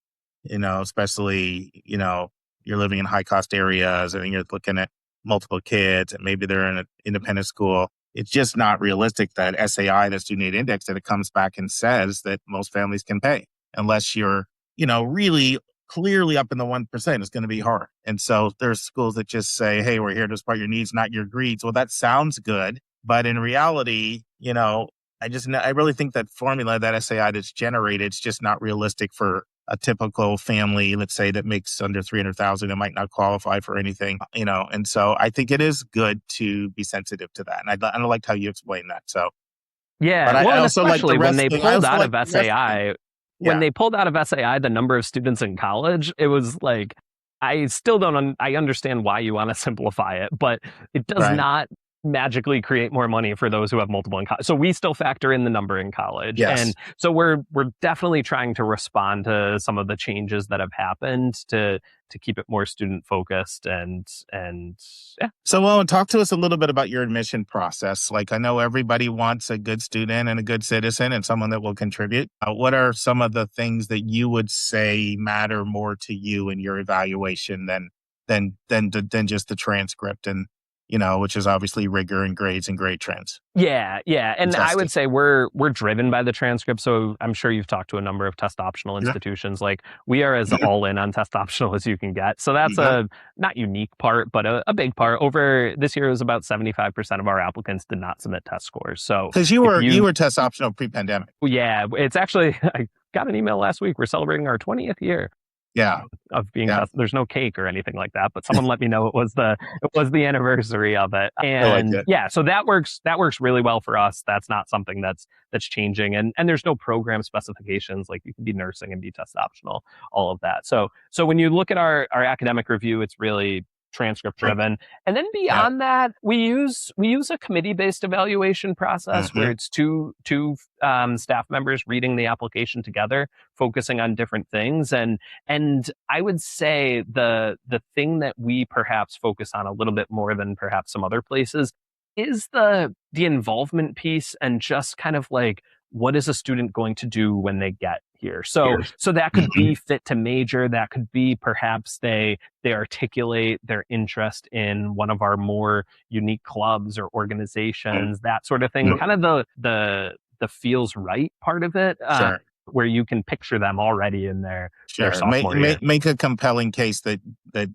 you know, especially, you know, you're living in high cost areas and you're looking at multiple kids and maybe they're in an independent school. It's just not realistic that SAI, the student aid index, that it comes back and says that most families can pay, unless you're, you know, really clearly up in the 1%, it's going to be hard. And so there's schools that just say, hey, we're here to support your needs, not your greeds. Well, that sounds good. But in reality, you know, I really think that formula, that SAI that's generated, is just not realistic for a typical family, let's say, that makes under $300,000 and might not qualify for anything, you know. And so I think it is good to be sensitive to that. And I liked how you explained that. So, yeah, but well, I also especially like when they pulled out of SAI. When they pulled out of SAI, the number of students in college, it was like, I still don't, I understand why you want to simplify it, but it does not magically create more money for those who have multiple in college. So we still factor in the number in college. Yes. And so we're definitely trying to respond to some of the changes that have happened to keep it more student focused and yeah. So, Owen, talk to us a little bit about your admission process. Like, I know everybody wants a good student and a good citizen and someone that will contribute. What are some of the things that you would say matter more to you in your evaluation than just the transcript and which is obviously rigor and grades and grade trends. Yeah. And I would say we're driven by the transcript. So I'm sure you've talked to a number of test optional institutions. Like we are as all in on test optional as you can get. So that's a not unique part, but a big part. Over this year, it was about 75% of our applicants did not submit test scores. So because you were test optional pre-pandemic. Yeah, it's actually, I got an email last week. We're celebrating our 20th year. Of being there's no cake or anything like that, but someone let me know it was the anniversary of it. And so that works really well for us. That's not something that's changing, and there's no program specifications, like you can be nursing and be test optional, all of that. So when you look at our academic review, it's really transcript driven. And then beyond that, we use a committee-based evaluation process where it's two staff members reading the application together, focusing on different things. And I would say the thing that we perhaps focus on a little bit more than perhaps some other places is the involvement piece, and just kind of like, what is a student going to do when they get here? So that could be fit to major. That could be perhaps they articulate their interest in one of our more unique clubs or organizations, that sort of thing. Kind of the feels right part of it, where you can picture them already in their sophomore year. Make a compelling case that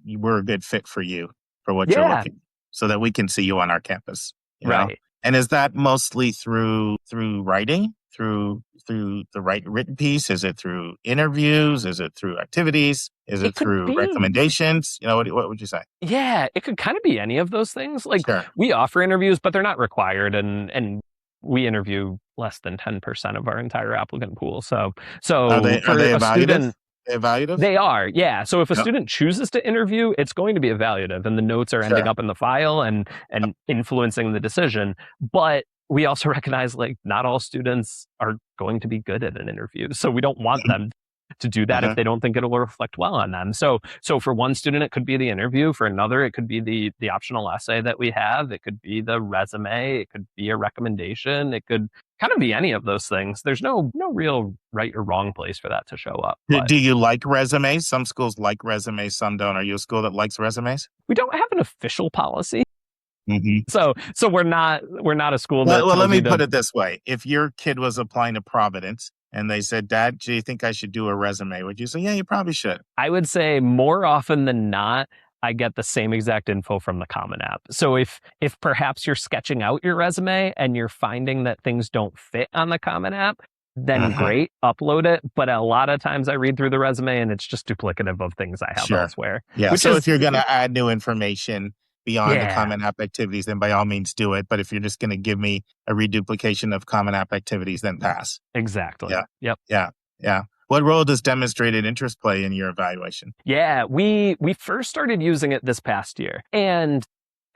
we're a good fit for you, for what you're looking, so that we can see you on our campus. You know? And is that mostly through writing? Through the written piece? Is it through interviews? Is it through activities? Is it through recommendations? What would you say? Yeah, it could kind of be any of those things. Like we offer interviews, but they're not required, and we interview less than 10% of our entire applicant pool. So are they evaluative? They are, yeah. So if a student chooses to interview, it's going to be evaluative, and the notes are ending up in the file and influencing the decision. But we also recognize, like, not all students are going to be good at an interview. So we don't want them to do that if they don't think it'll reflect well on them. So for one student, it could be the interview. For another, it could be the optional essay that we have. It could be the resume. It could be a recommendation. It could kind of be any of those things. There's no real right or wrong place for that to show up. Do you like resumes? Some schools like resumes, some don't. Are you a school that likes resumes? We don't have an official policy. So we're not a school that. Well, let me put it this way: if your kid was applying to Providence and they said, "Dad, do you think I should do a resume?" Would you say, "Yeah, you probably should"? I would say more often than not, I get the same exact info from the Common App. So if perhaps you're sketching out your resume and you're finding that things don't fit on the Common App, then great, upload it. But a lot of times I read through the resume and it's just duplicative of things I have elsewhere. Yeah. So if you're going to add new information beyond the Common App activities, then by all means do it. But if you're just going to give me a reduplication of Common App activities, then pass. Exactly. Yeah. Yep. Yeah. What role does demonstrated interest play in your evaluation? Yeah, we first started using it this past year. And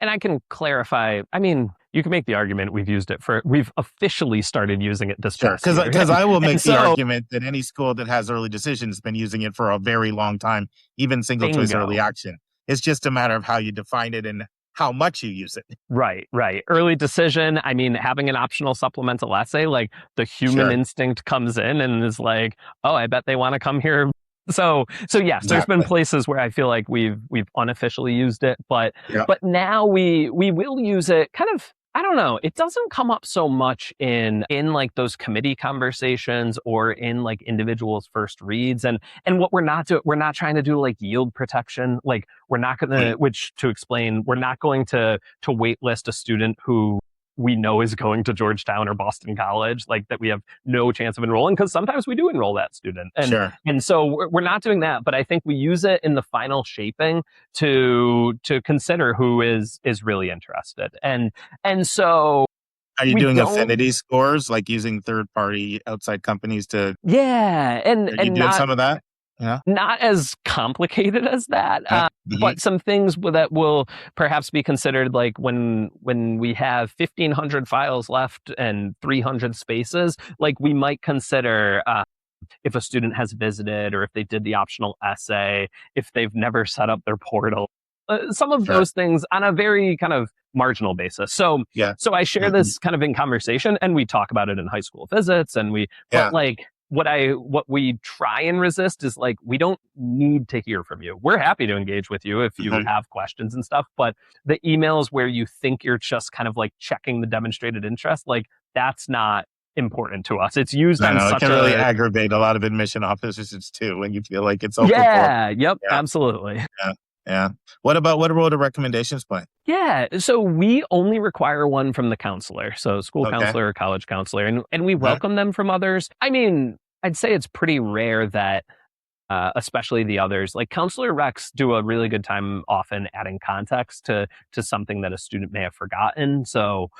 I can clarify, I mean, you can make the argument we've officially started using it this past year. Because I will make the argument that any school that has early decision has been using it for a very long time, even single choice early action. It's just a matter of how you define it and how much you use it. Right. Early decision. I mean, having an optional supplemental essay, like the human instinct comes in and is like, oh, I bet they want to come here. So yes, there's been places where I feel like we've unofficially used it, but now we will use it kind of. I don't know. It doesn't come up so much in like those committee conversations or in like individuals' first reads. And what we're not trying to do like yield protection. Like we're not going to, we're not going to wait list a student who we know is going to Georgetown or Boston College, like that we have no chance of enrolling, because sometimes we do enroll that student. And so we're not doing that, but I think we use it in the final shaping to consider who is really interested. And so are you doing affinity scores, like using third-party outside companies to? Yeah, and you doing some of that? Yeah. Not as complicated as that, but some things that will perhaps be considered, like when we have 1,500 files left and 300 spaces, like we might consider if a student has visited or if they did the optional essay, if they've never set up their portal, some of those things on a very kind of marginal basis. So I share this kind of in conversation, and we talk about it in high school visits, and but like, what we try and resist is like, we don't need to hear from you. We're happy to engage with you if you have questions and stuff, but the emails where you think you're just kind of like checking the demonstrated interest, like that's not important to us. It's used on such it can really aggravate a lot of admission officers too when you feel like it's open. Absolutely. Yeah. What role do recommendations play? Yeah. So we only require one from the counselor. So school counselor or college counselor. And we welcome them from others. I mean, I'd say it's pretty rare that, especially the others, like counselor recs do a really good time often adding context to something that a student may have forgotten. So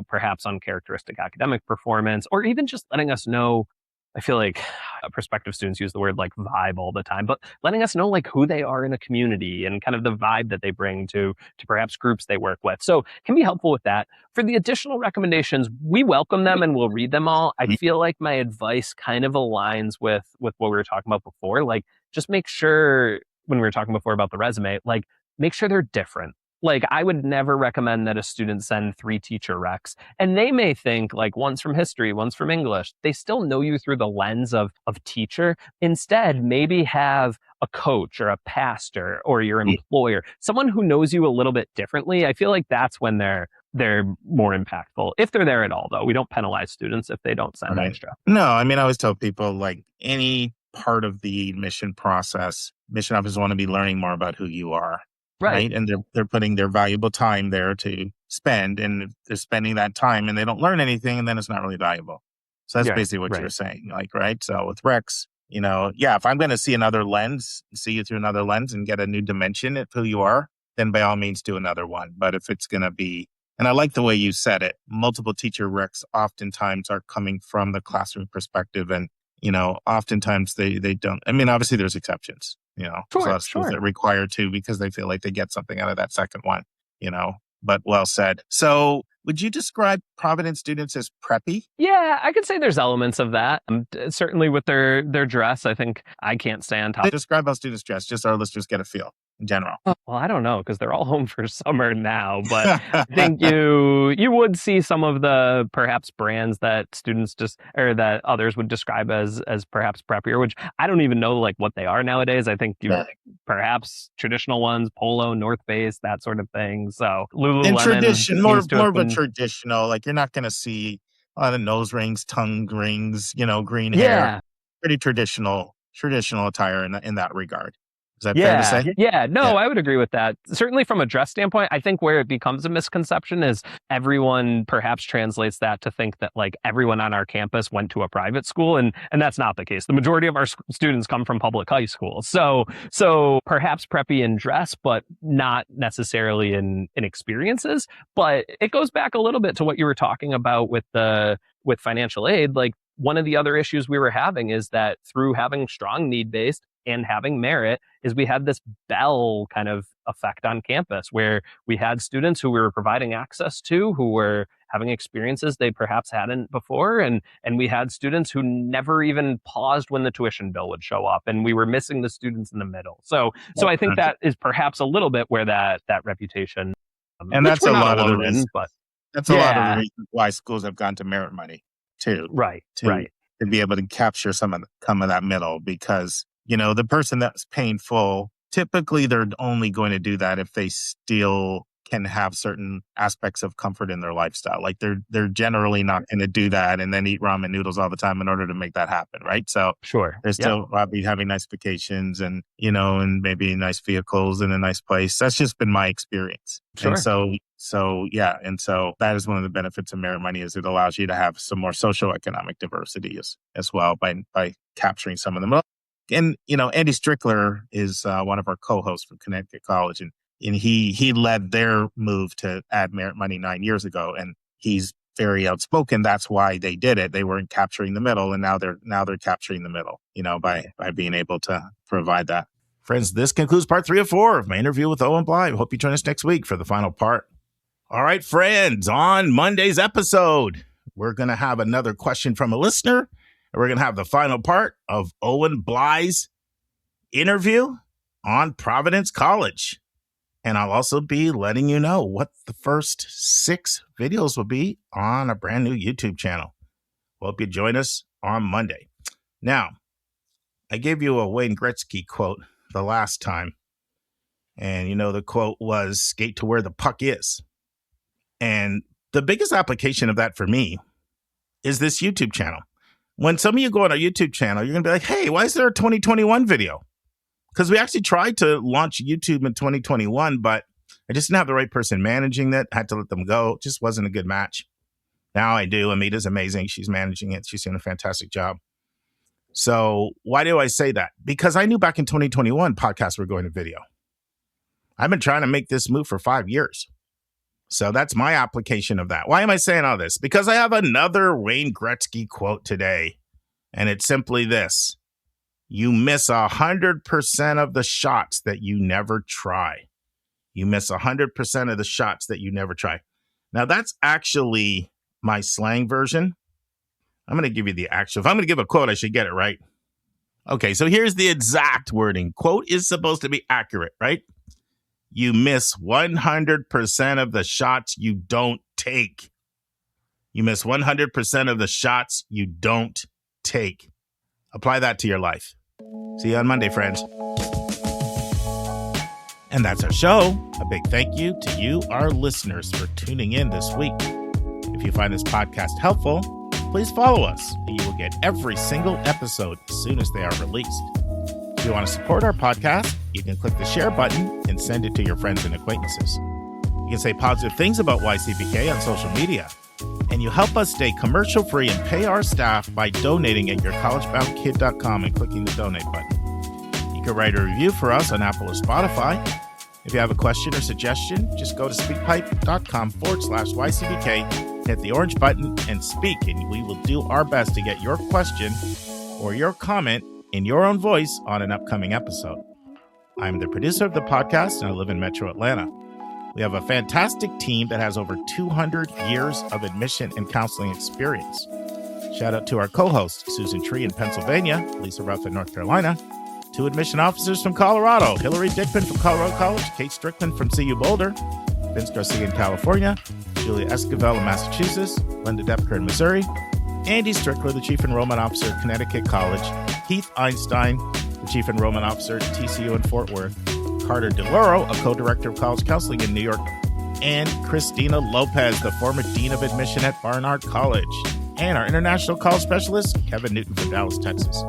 perhaps uncharacteristic academic performance, or even just letting us know. I feel like prospective students use the word like vibe all the time, but letting us know like who they are in a community and kind of the vibe that they bring to perhaps groups they work with. So it can be helpful with that. For the additional recommendations, we welcome them and we'll read them all. I feel like my advice kind of aligns with what we were talking about before. Like, just make sure, when we were talking before about the resume, like make sure they're different. Like, I would never recommend that a student send 3 teacher recs. And they may think like one's from history, one's from English. They still know you through the lens of teacher. Instead, maybe have a coach or a pastor or your employer, someone who knows you a little bit differently. I feel like that's when they're more impactful. If they're there at all, though. We don't penalize students if they don't send extra. No, I mean, I always tell people like any part of the admission process, mission officers want to be learning more about who you are. Right. And they're putting their valuable time there to spend, and if they're spending that time and they don't learn anything, and then it's not really valuable. So that's basically what you're saying. Like, right. So with Rex, if I'm going to see another lens, see you through another lens and get a new dimension of who you are, then by all means do another one. But if it's going to be, and I like the way you said it, multiple teacher Recs oftentimes are coming from the classroom perspective, and oftentimes they don't. I mean, obviously there's exceptions. There's a lot of schools that require 2 because they feel like they get something out of that second one, but well said. So would you describe Providence students as preppy? Yeah, I could say there's elements of that. Certainly with their dress, I think I can't stay on top. Describe how students dress, just so our listeners get a feel in general. Well, I don't know, because they're all home for summer now, but I think you would see some of the perhaps brands that students that others would describe as perhaps preppier, which I don't even know like what they are nowadays. I think perhaps traditional ones, Polo, North Face, that sort of thing. So Lululemon. And tradition, more of a traditional, like you're not going to see a lot of nose rings, tongue rings, green hair. Pretty traditional attire in that regard. Is that fair to say? Yeah, I would agree with that. Certainly from a dress standpoint, I think where it becomes a misconception is everyone perhaps translates that to think that like everyone on our campus went to a private school, and that's not the case. The majority of our students come from public high schools. So perhaps preppy in dress, but not necessarily in experiences. But it goes back a little bit to what you were talking about with financial aid. Like, one of the other issues we were having is that through having strong need-based and having merit is we had this bell kind of effect on campus where we had students who we were providing access to who were having experiences they perhaps hadn't before. And we had students who never even paused when the tuition bill would show up, and we were missing the students in the middle. So I think that is perhaps a little bit where that reputation. And that's a lot of the reason, but that's a lot of the reasons why schools have gone to merit money too. Right. To be able to capture some of that middle, because the person that's paying full, typically they're only going to do that if they still can have certain aspects of comfort in their lifestyle. Like they're generally not going to do that and then eat ramen noodles all the time in order to make that happen, right? So they're still probably having nice vacations and and maybe nice vehicles in a nice place. That's just been my experience. Sure. And so that is one of the benefits of merit money, is it allows you to have some more socioeconomic diversity as well by capturing some of them. And Andy Strickler is one of our co-hosts from Connecticut College, and he led their move to add merit money 9 years ago, and he's very outspoken. That's why they did it. They weren't capturing the middle, and now they're capturing the middle, by being able to provide that. Friends, this concludes part 3 of 4 of my interview with Owen Blight. Hope you join us next week for the final part. All right, friends, on Monday's episode, we're going to have another question from a listener. We're going to have the final part of Owen Bly's interview on Providence College. And I'll also be letting you know what the first 6 videos will be on a brand new YouTube channel. Hope you join us on Monday. Now, I gave you a Wayne Gretzky quote the last time. And, the quote was, skate to where the puck is. And the biggest application of that for me is this YouTube channel. When some of you go on our YouTube channel, you're going to be like, hey, why is there a 2021 video? Because we actually tried to launch YouTube in 2021, but I just didn't have the right person managing that. Had to let them go. It just wasn't a good match. Now I do. Amita's amazing. She's managing it. She's doing a fantastic job. So why do I say that? Because I knew back in 2021, podcasts were going to video. I've been trying to make this move for 5 years. So that's my application of that. Why am I saying all this? Because I have another Wayne Gretzky quote today. And it's simply this. You miss 100% of the shots that you never try. You miss 100% of the shots that you never try. Now, that's actually my slang version. I'm going to give you the actual. If I'm going to give a quote, I should get it right. Okay, so here's the exact wording. Quote is supposed to be accurate, right? You miss 100% of the shots you don't take. You miss 100% of the shots you don't take. Apply that to your life. See you on Monday, friends. And that's our show. A big thank you to you, our listeners, for tuning in this week. If you find this podcast helpful, please follow us, and you will get every single episode as soon as they are released. If you want to support our podcast, you can click the share button and send it to your friends and acquaintances. You can say positive things about YCBK on social media, and you help us stay commercial-free and pay our staff by donating at yourcollegeboundkid.com and clicking the donate button. You can write a review for us on Apple or Spotify. If you have a question or suggestion, just go to speakpipe.com/YCBK, hit the orange button, and speak, and we will do our best to get your question or your comment in your own voice on an upcoming episode. I'm the producer of the podcast, and I live in Metro Atlanta. We have a fantastic team that has over 200 years of admission and counseling experience. Shout out to our co-hosts, Susan Tree in Pennsylvania, Lisa Ruff in North Carolina, 2 admission officers from Colorado, Hillary Dickman from Colorado College, Kate Strickland from CU Boulder, Vince Garcia in California, Julia Esquivel in Massachusetts, Linda Depker in Missouri, Andy Strickler, the Chief Enrollment Officer at Connecticut College, Keith Einstein, the Chief Enrollment Officer at TCU in Fort Worth, Carter DeLauro, a co-director of college counseling in New York, and Christina Lopez, the former Dean of Admission at Barnard College, and our international college specialist, Kevin Newton from Dallas, Texas.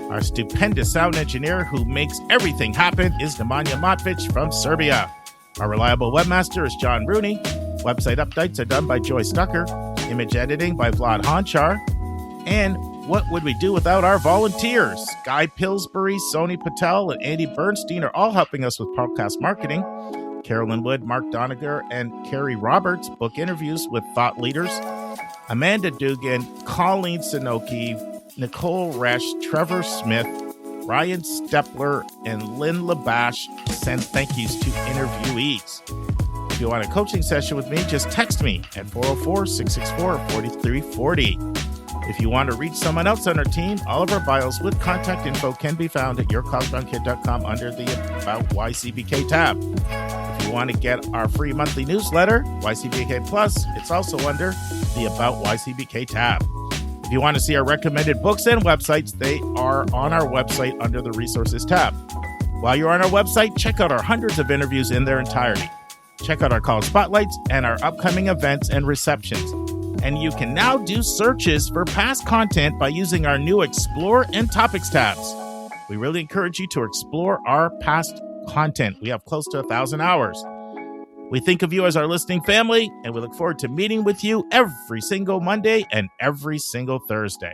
Our stupendous sound engineer who makes everything happen is Nemanja Matvic from Serbia. Our reliable webmaster is John Rooney. Website updates are done by Joy Stucker. Image editing by Vlad Honchar. And what would we do without our volunteers? Guy Pillsbury, Sony Patel, and Andy Bernstein are all helping us with podcast marketing. Carolyn Wood, Mark Doniger, and Carrie Roberts book interviews with thought leaders. Amanda Dugan, Colleen Sinoki, Nicole Resch, Trevor Smith, Ryan Stepler, and Lynn Labash send thank yous to interviewees. If you want a coaching session with me, just text me at 404-664-4340. If you want to reach someone else on our team, all of our bios with contact info can be found at yourcollegeboundkid.com under the About YCBK tab. If you want to get our free monthly newsletter, YCBK Plus, it's also under the About YCBK tab. If you want to see our recommended books and websites, they are on our website under the Resources tab. While you're on our website, check out our hundreds of interviews in their entirety. Check out our college spotlights and our upcoming events and receptions. And you can now do searches for past content by using our new Explore and Topics tabs. We really encourage you to explore our past content. We have close to 1,000 hours. We think of you as our listening family, and we look forward to meeting with you every single Monday and every single Thursday.